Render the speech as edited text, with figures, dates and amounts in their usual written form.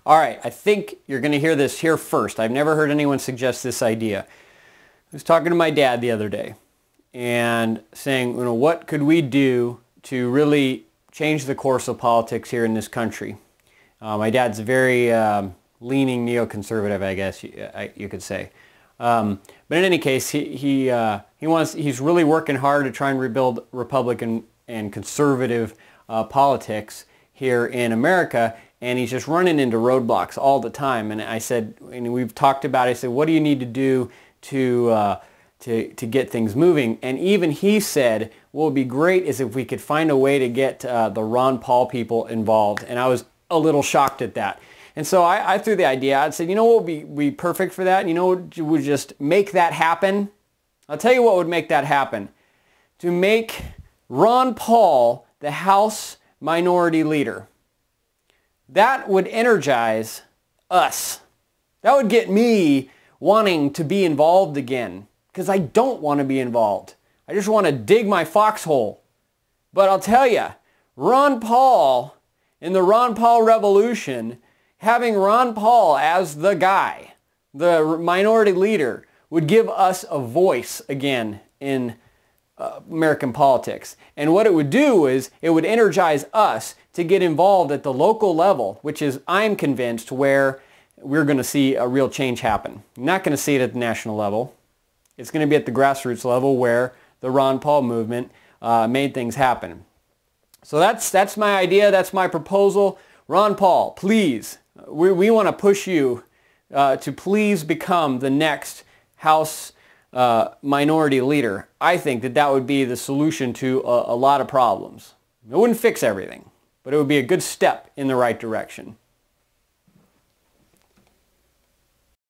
All right, I think you're going to hear this here first. I've never heard anyone suggest this idea. I was talking to my dad the other day and saying, what could we do to really change the course of politics here in this country? My dad's a very leaning neoconservative, I guess you could say. But in any case, he's really working hard to try and rebuild Republican and conservative politics here in America, and he's just running into roadblocks all the time. And I said, and we've talked about it, I said, what do you need to do to get things moving? And even he said, what would be great is if we could find a way to get the Ron Paul people involved. And I was a little shocked at that. And so I threw the idea out and said, what would be perfect for that? What would just make that happen? I'll tell you what would make that happen. To make Ron Paul the House Minority Leader. That would energize us. That would get me wanting to be involved again, because I don't want to be involved. I just want to dig my foxhole. But I'll tell you, Ron Paul, in the Ron Paul revolution, having Ron Paul as the guy, the minority leader, would give us a voice again in American politics. And what it would do is it would energize us to get involved at the local level, which is, I'm convinced, where we're going to see a real change happen. You're not going to see it at the national level. It's going to be at the grassroots level where the Ron Paul movement made things happen. So that's my idea. That's my proposal. Ron Paul, please, we want to push you to please become the next House minority leader. I think that would be the solution to a lot of problems. It wouldn't fix everything, but it would be a good step in the right direction.